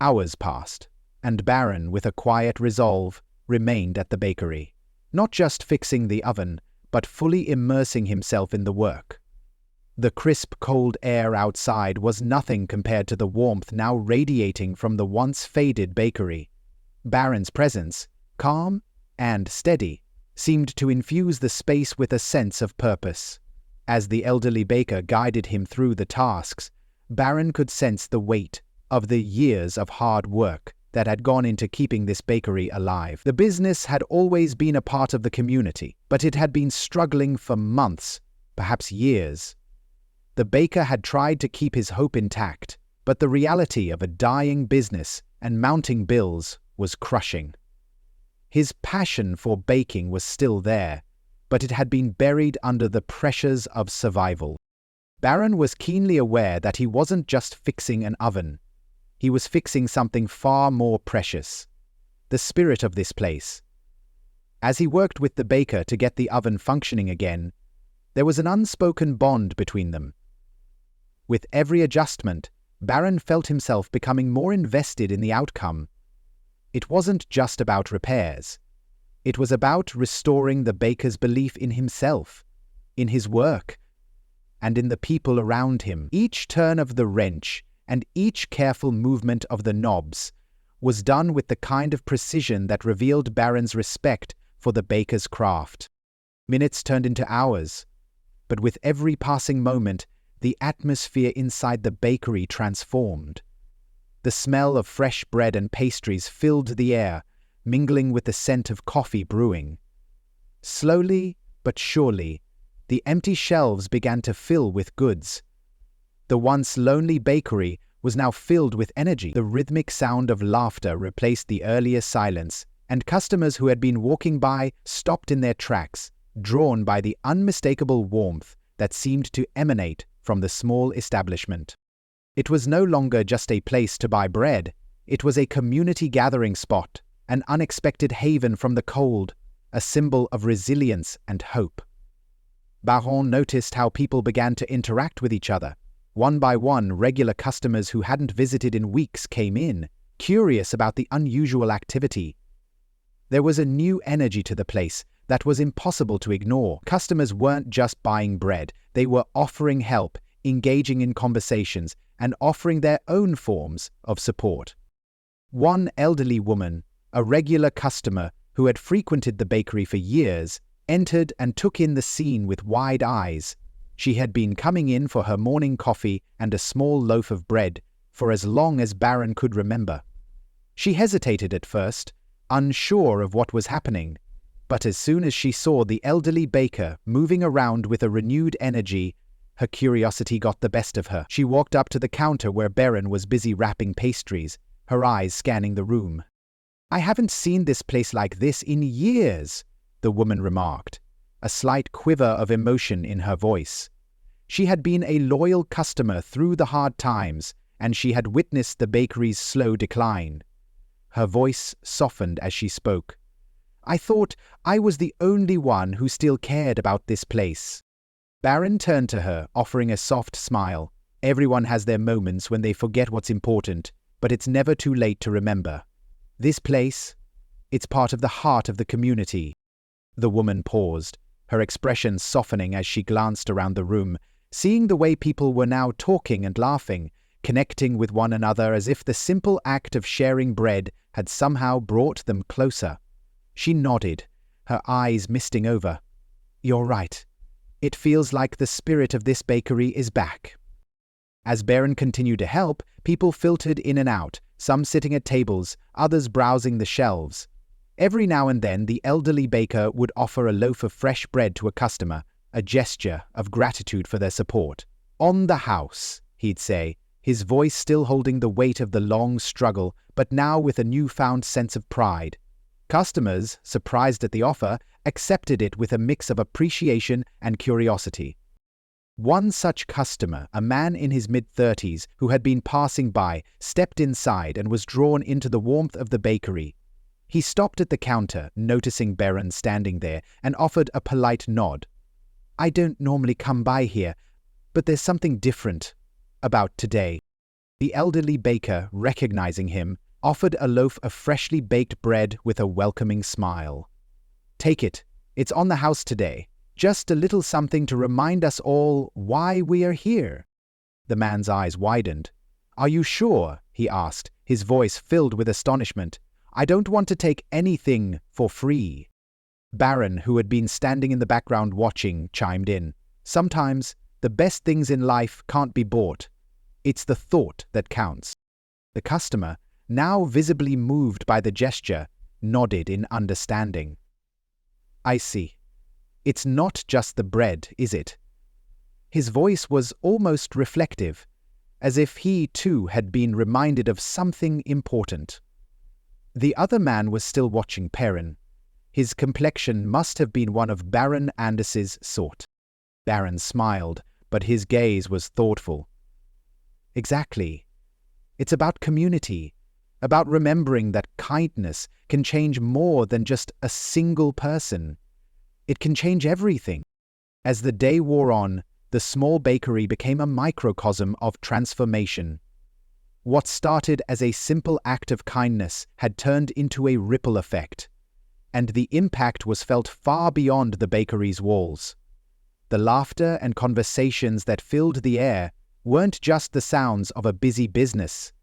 Hours passed, and Barron, with a quiet resolve, remained at the bakery, not just fixing the oven, but fully immersing himself in the work. The crisp, cold air outside was nothing compared to the warmth now radiating from the once faded bakery. Barron's presence, calm and steady, seemed to infuse the space with a sense of purpose. As the elderly baker guided him through the tasks, Barron could sense the weight of the years of hard work that had gone into keeping this bakery alive. The business had always been a part of the community, but it had been struggling for months, perhaps years. The baker had tried to keep his hope intact, but the reality of a dying business and mounting bills was crushing. His passion for baking was still there, but it had been buried under the pressures of survival. Barron was keenly aware that he wasn't just fixing an oven. He was fixing something far more precious: the spirit of this place. As he worked with the baker to get the oven functioning again, there was an unspoken bond between them. With every adjustment, Barron felt himself becoming more invested in the outcome. It wasn't just about repairs. It was about restoring the baker's belief in himself, in his work, and in the people around him. Each turn of the wrench and each careful movement of the knobs was done with the kind of precision that revealed Barron's respect for the baker's craft. Minutes turned into hours, but with every passing moment, the atmosphere inside the bakery transformed. The smell of fresh bread and pastries filled the air, mingling with the scent of coffee brewing. Slowly but surely, the empty shelves began to fill with goods. The once lonely bakery was now filled with energy. The rhythmic sound of laughter replaced the earlier silence, and customers who had been walking by stopped in their tracks, drawn by the unmistakable warmth that seemed to emanate from the small establishment. It was no longer just a place to buy bread. It was a community gathering spot, an unexpected haven from the cold, a symbol of resilience and hope. Barron noticed how people began to interact with each other. One by one, regular customers who hadn't visited in weeks came in, curious about the unusual activity. There was a new energy to the place that was impossible to ignore. Customers weren't just buying bread, they were offering help, engaging in conversations, and offering their own forms of support. One elderly woman, a regular customer who had frequented the bakery for years, entered and took in the scene with wide eyes. She had been coming in for her morning coffee and a small loaf of bread for as long as Barron could remember. She hesitated at first, unsure of what was happening, but as soon as she saw the elderly baker moving around with a renewed energy, her curiosity got the best of her. She walked up to the counter where Barron was busy wrapping pastries, her eyes scanning the room. "I haven't seen this place like this in years," the woman remarked, a slight quiver of emotion in her voice. She had been a loyal customer through the hard times, and she had witnessed the bakery's slow decline. Her voice softened as she spoke. "I thought I was the only one who still cared about this place." Barron turned to her, offering a soft smile. "Everyone has their moments when they forget what's important, but it's never too late to remember. This place, it's part of the heart of the community." The woman paused, her expression softening as she glanced around the room, seeing the way people were now talking and laughing, connecting with one another as if the simple act of sharing bread had somehow brought them closer. She nodded, her eyes misting over. "You're right. It feels like the spirit of this bakery is back." As Barron continued to help, people filtered in and out, some sitting at tables, others browsing the shelves. Every now and then, the elderly baker would offer a loaf of fresh bread to a customer, a gesture of gratitude for their support. "On the house," he'd say, his voice still holding the weight of the long struggle, but now with a newfound sense of pride. Customers, surprised at the offer, accepted it with a mix of appreciation and curiosity. One such customer, a man in his mid-30s who had been passing by, stepped inside and was drawn into the warmth of the bakery. He stopped at the counter, noticing Barron standing there, and offered a polite nod. "I don't normally come by here, but there's something different about today." The elderly baker, recognizing him, offered a loaf of freshly baked bread with a welcoming smile. "Take it. It's on the house today. Just a little something to remind us all why we are here." The man's eyes widened. "Are you sure?" he asked, his voice filled with astonishment. "I don't want to take anything for free." Barron, who had been standing in the background watching, chimed in. "Sometimes the best things in life can't be bought. It's the thought that counts." The customer, now visibly moved by the gesture, nodded in understanding. "I see. It's not just the bread, is it?" His voice was almost reflective, as if he too had been reminded of something important. The other man was still watching Perrin. His complexion must have been one of Baron Anders's sort. Barron smiled, but his gaze was thoughtful. "Exactly. It's about community, about remembering that kindness can change more than just a single person. It can change everything." As the day wore on, the small bakery became a microcosm of transformation. What started as a simple act of kindness had turned into a ripple effect, and the impact was felt far beyond the bakery's walls. The laughter and conversations that filled the air weren't just the sounds of a busy business.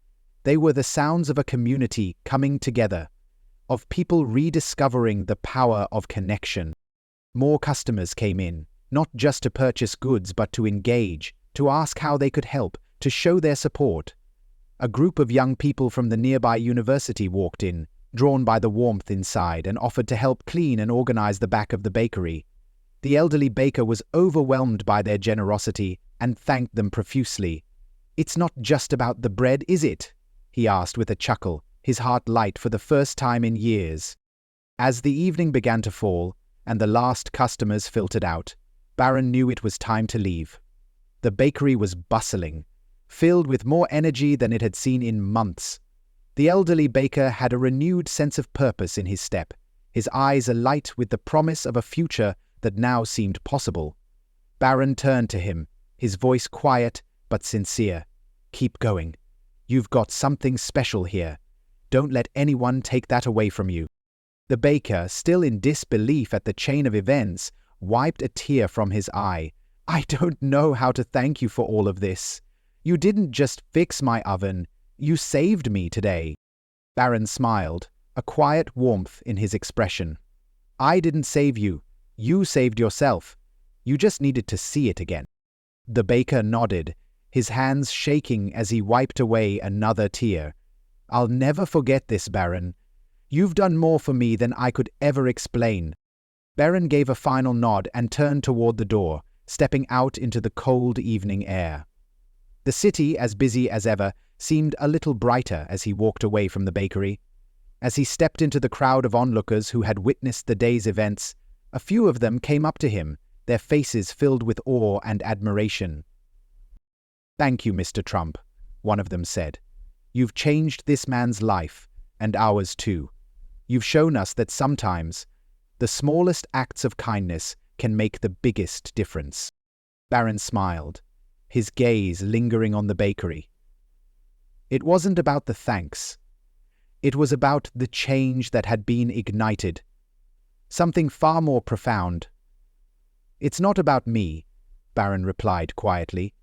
They were the sounds of a community coming together, of people rediscovering the power of connection. More customers came in, not just to purchase goods but to engage, to ask how they could help, to show their support. A group of young people from the nearby university walked in, drawn by the warmth inside, and offered to help clean and organize the back of the bakery. The elderly baker was overwhelmed by their generosity and thanked them profusely. "It's not just about the bread, is it?" he asked with a chuckle, his heart light for the first time in years. As the evening began to fall, and the last customers filtered out, Barron knew it was time to leave. The bakery was bustling, filled with more energy than it had seen in months. The elderly baker had a renewed sense of purpose in his step, his eyes alight with the promise of a future that now seemed possible. Barron turned to him, his voice quiet but sincere. "Keep going. You've got something special here. Don't let anyone take that away from you." The baker, still in disbelief at the chain of events, wiped a tear from his eye. "I don't know how to thank you for all of this. You didn't just fix my oven, you saved me today." Barron smiled, a quiet warmth in his expression. "I didn't save you. You saved yourself. You just needed to see it again." The baker nodded, his hands shaking as he wiped away another tear. "I'll never forget this, Barron. You've done more for me than I could ever explain." Barron gave a final nod and turned toward the door, stepping out into the cold evening air. The city, as busy as ever, seemed a little brighter as he walked away from the bakery. As he stepped into the crowd of onlookers who had witnessed the day's events, a few of them came up to him, their faces filled with awe and admiration. "Thank you, Mr. Trump," one of them said. "You've changed this man's life, and ours too. You've shown us that sometimes the smallest acts of kindness can make the biggest difference." Barron smiled, his gaze lingering on the bakery. It wasn't about the thanks. It was about the change that had been ignited. Something far more profound. "It's not about me," Barron replied quietly.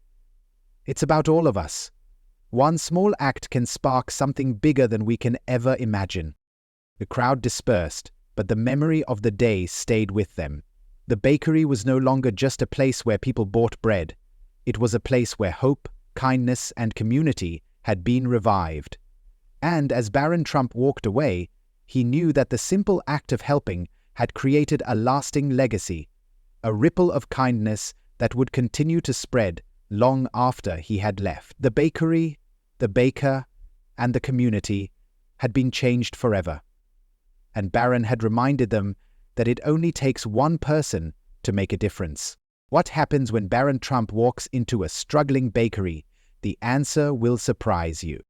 "It's about all of us. One small act can spark something bigger than we can ever imagine." The crowd dispersed, but the memory of the day stayed with them. The bakery was no longer just a place where people bought bread. It was a place where hope, kindness, and community had been revived. And as Barron Trump walked away, he knew that the simple act of helping had created a lasting legacy, a ripple of kindness that would continue to spread long after he had left. The bakery, the baker, and the community had been changed forever. And Barron had reminded them that it only takes one person to make a difference. What happens when Barron Trump walks into a struggling bakery? The answer will surprise you.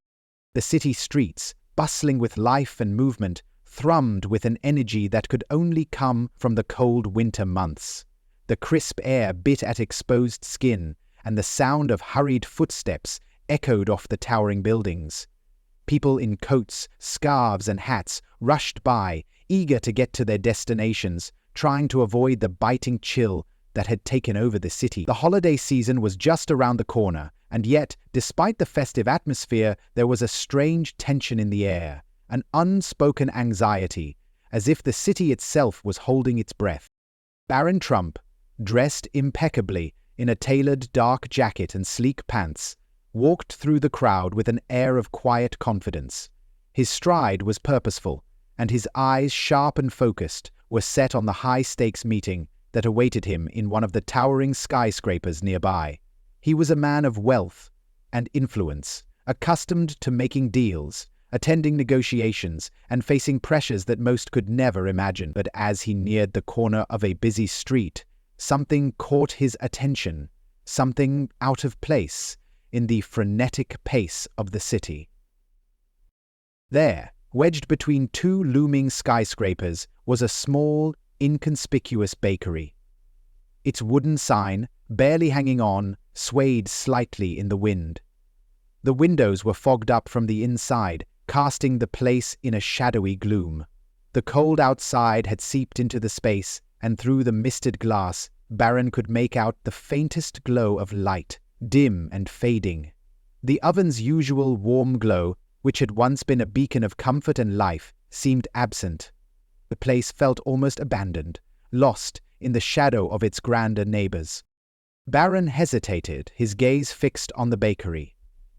The city streets, bustling with life and movement, thrummed with an energy that could only come from the cold winter months. The crisp air bit at exposed skin, and the sound of hurried footsteps echoed off the towering buildings. People in coats, scarves, and hats rushed by, eager to get to their destinations, trying to avoid the biting chill that had taken over the city. The holiday season was just around the corner, and yet, despite the festive atmosphere, there was a strange tension in the air, an unspoken anxiety, as if the city itself was holding its breath. Barron Trump, dressed impeccably in a tailored dark jacket and sleek pants, walked through the crowd with an air of quiet confidence. His stride was purposeful, and his eyes, sharp and focused, were set on the high-stakes meeting that awaited him in one of the towering skyscrapers nearby. He was a man of wealth and influence, accustomed to making deals, attending negotiations, and facing pressures that most could never imagine. But as he neared the corner of a busy street, something caught his attention, something out of place in the frenetic pace of the city. There, wedged between two looming skyscrapers, was a small, inconspicuous bakery. Its wooden sign, barely hanging on, swayed slightly in the wind. The windows were fogged up from the inside, casting the place in a shadowy gloom. The cold outside had seeped into the space, and through the misted glass, Barron could make out the faintest glow of light, dim and fading. The oven's usual warm glow, which had once been a beacon of comfort and life, seemed absent. The place felt almost abandoned, lost in the shadow of its grander neighbors. Barron hesitated, his gaze fixed on the bakery.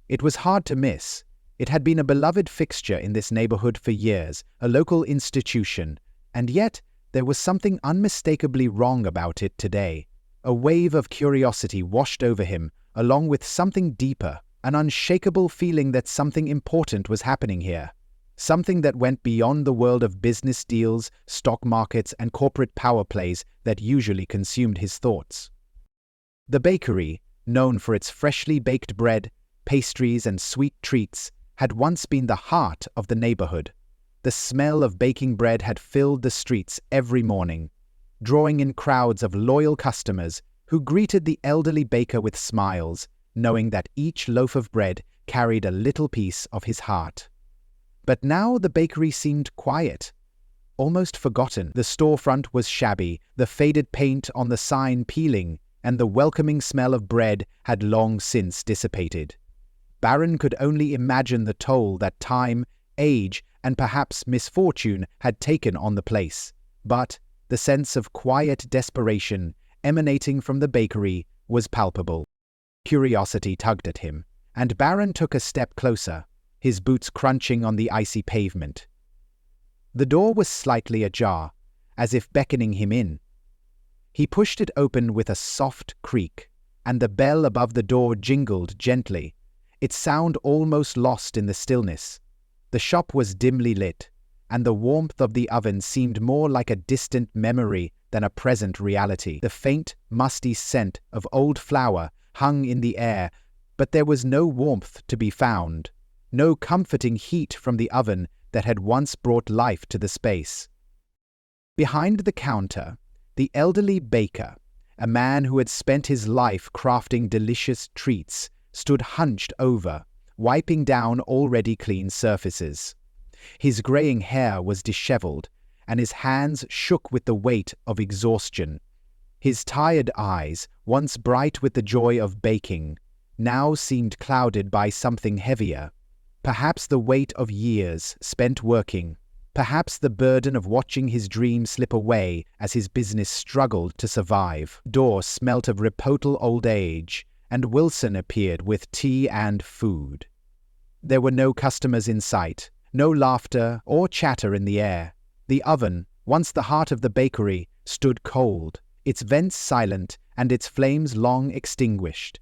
It was hard to miss. It had been a beloved fixture in this neighborhood for years, a local institution, and yet there was something unmistakably wrong about it today. A wave of curiosity washed over him, along with something deeper, an unshakable feeling that something important was happening here. Something that went beyond the world of business deals, stock markets, and corporate power plays that usually consumed his thoughts. The bakery, known for its freshly baked bread, pastries, and sweet treats, had once been the heart of the neighborhood. The smell of baking bread had filled the streets every morning, drawing in crowds of loyal customers who greeted the elderly baker with smiles, knowing that each loaf of bread carried a little piece of his heart. But now the bakery seemed quiet, almost forgotten. The storefront was shabby, the faded paint on the sign peeling, and the welcoming smell of bread had long since dissipated. Barron could only imagine the toll that time, age, and perhaps misfortune had taken on the place. But the sense of quiet desperation emanating from the bakery was palpable. Curiosity tugged at him, and Barron took a step closer, his boots crunching on the icy pavement. The door was slightly ajar, as if beckoning him in. He pushed it open with a soft creak, and the bell above the door jingled gently, its sound almost lost in the stillness. The shop was dimly lit, and the warmth of the oven seemed more like a distant memory than a present reality. The faint, musty scent of old flour hung in the air, but there was no warmth to be found, no comforting heat from the oven that had once brought life to the space. Behind the counter, the elderly baker, a man who had spent his life crafting delicious treats, stood hunched over, wiping down already clean surfaces. His graying hair was disheveled, and his hands shook with the weight of exhaustion. His tired eyes, once bright with the joy of baking, now seemed clouded by something heavier. Perhaps the weight of years spent working, perhaps the burden of watching his dream slip away as his business struggled to survive. Door smelt of repotal old age, and Wilson appeared with tea and food. There were no customers in sight, no laughter or chatter in the air. The oven, once the heart of the bakery, stood cold, its vents silent and its flames long extinguished.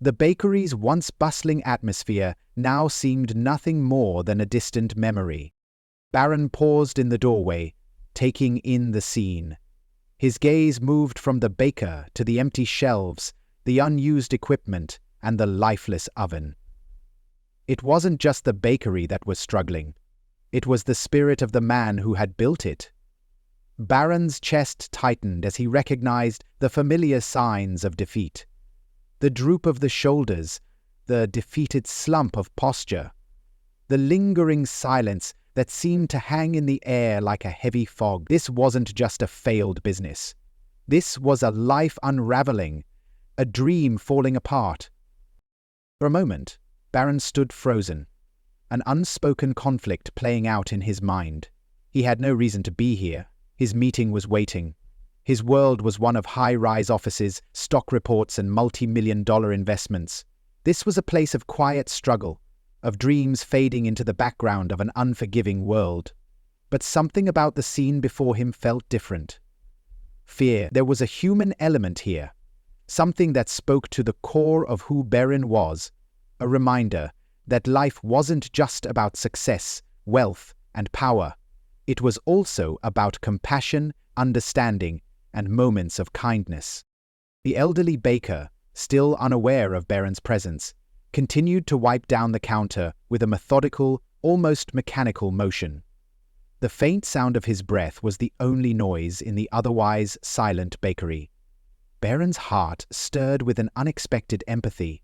The bakery's once bustling atmosphere now seemed nothing more than a distant memory. Barron paused in the doorway, taking in the scene. His gaze moved from the baker to the empty shelves, the unused equipment, and the lifeless oven. It wasn't just the bakery that was struggling. It was the spirit of the man who had built it. Barron's chest tightened as he recognized the familiar signs of defeat. The droop of the shoulders, the defeated slump of posture, the lingering silence that seemed to hang in the air like a heavy fog. This wasn't just a failed business. This was a life unraveling, a dream falling apart. For a moment, Barron stood frozen, an unspoken conflict playing out in his mind. He had no reason to be here. His meeting was waiting. His world was one of high-rise offices, stock reports, and multi-million-dollar investments. This was a place of quiet struggle, of dreams fading into the background of an unforgiving world. But something about the scene before him felt different. Fear. There was a human element here, something that spoke to the core of who Barron was, a reminder that life wasn't just about success, wealth, and power. It was also about compassion, understanding, and moments of kindness. The elderly baker, still unaware of Barron's presence, continued to wipe down the counter with a methodical, almost mechanical motion. The faint sound of his breath was the only noise in the otherwise silent bakery. Barron's heart stirred with an unexpected empathy.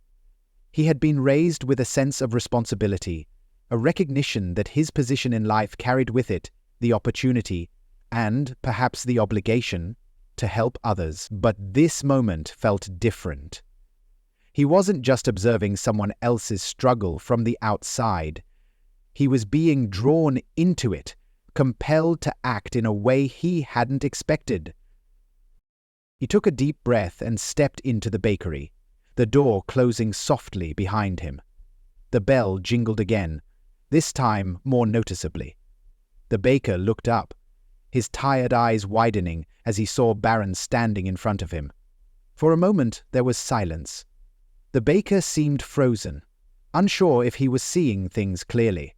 He had been raised with a sense of responsibility, a recognition that his position in life carried with it the opportunity, and perhaps the obligation, to help others. But this moment felt different. He wasn't just observing someone else's struggle from the outside. He was being drawn into it, compelled to act in a way he hadn't expected. He took a deep breath and stepped into the bakery, the door closing softly behind him. The bell jingled again, this time more noticeably. The baker looked up, his tired eyes widening as he saw Barron standing in front of him. For a moment there was silence. The baker seemed frozen, unsure if he was seeing things clearly.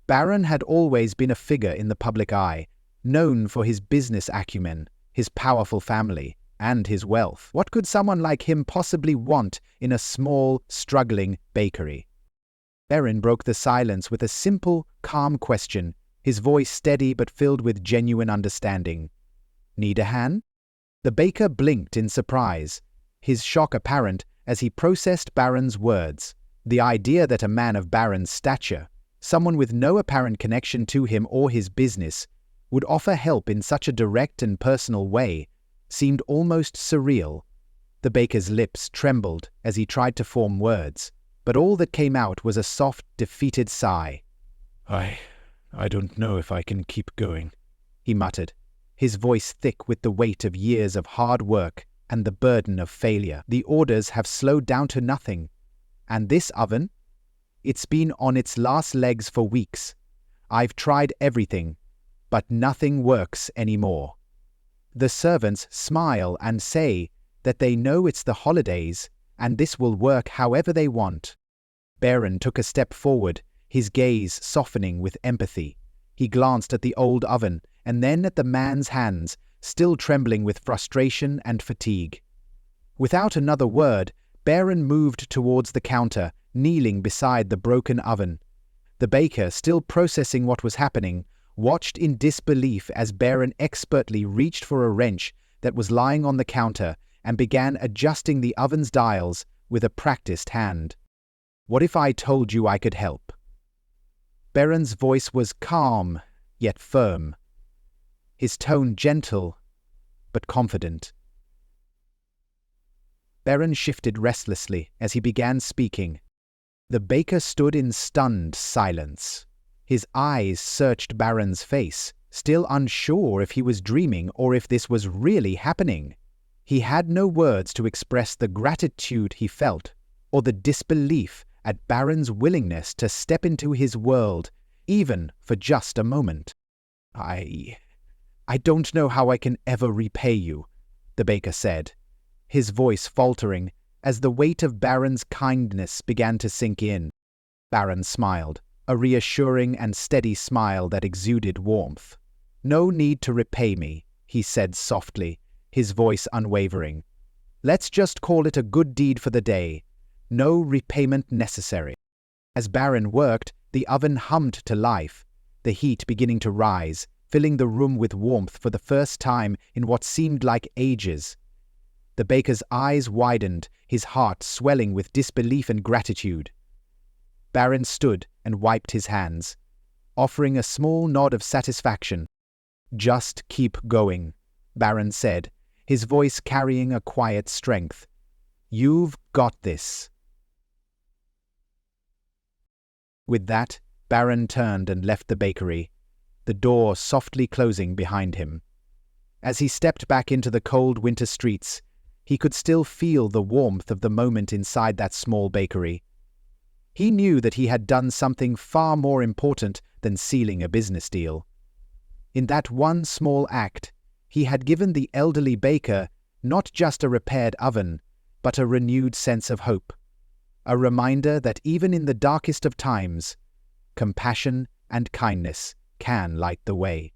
Barron had always been a figure in the public eye, known for his business acumen, his powerful family, and his wealth. What could someone like him possibly want in a small, struggling bakery? Barron broke the silence with a simple, calm question, his voice steady but filled with genuine understanding. "Need a hand?" The baker blinked in surprise, his shock apparent as he processed Barron's words. The idea that a man of Barron's stature, someone with no apparent connection to him or his business, would offer help in such a direct and personal way seemed almost surreal. The baker's lips trembled as he tried to form words, but all that came out was a soft, defeated sigh. I don't know if I can keep going," he muttered, his voice thick with the weight of years of hard work and the burden of failure. "The orders have slowed down to nothing. And this oven? It's been on its last legs for weeks. I've tried everything, but nothing works anymore. The servants smile and say that they know it's the holidays and this will work however they want." Barron took a step forward, his gaze softening with empathy. He glanced at the old oven and then at the man's hands, still trembling with frustration and fatigue. Without another word, Barron moved towards the counter, kneeling beside the broken oven. The baker, still processing what was happening, watched in disbelief as Barron expertly reached for a wrench that was lying on the counter and began adjusting the oven's dials with a practiced hand. "What if I told you I could help?" Barron's voice was calm, yet firm. His tone gentle, but confident. Barron shifted restlessly as he began speaking. The baker stood in stunned silence. His eyes searched Barron's face, still unsure if he was dreaming or if this was really happening. He had no words to express the gratitude he felt, or the disbelief at Barron's willingness to step into his world, even for just a moment. I don't know how I can ever repay you," the baker said, his voice faltering as the weight of Barron's kindness began to sink in. Barron smiled, a reassuring and steady smile that exuded warmth. "No need to repay me," he said softly, his voice unwavering. "Let's just call it a good deed for the day. No repayment necessary." As Barron worked, the oven hummed to life, the heat beginning to rise, filling the room with warmth for the first time in what seemed like ages. The baker's eyes widened, his heart swelling with disbelief and gratitude. Barron stood and wiped his hands, offering a small nod of satisfaction. "Just keep going," Barron said, his voice carrying a quiet strength. "You've got this." With that, Barron turned and left the bakery, the door softly closing behind him. As he stepped back into the cold winter streets, he could still feel the warmth of the moment inside that small bakery. He knew that he had done something far more important than sealing a business deal. In that one small act, he had given the elderly baker not just a repaired oven, but a renewed sense of hope. A reminder that even in the darkest of times, compassion and kindness can light the way.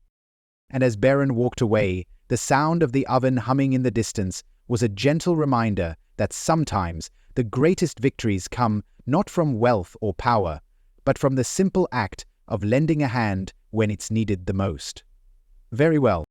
And as Barron walked away, the sound of the oven humming in the distance was a gentle reminder that sometimes the greatest victories come not from wealth or power, but from the simple act of lending a hand when it's needed the most. Very well.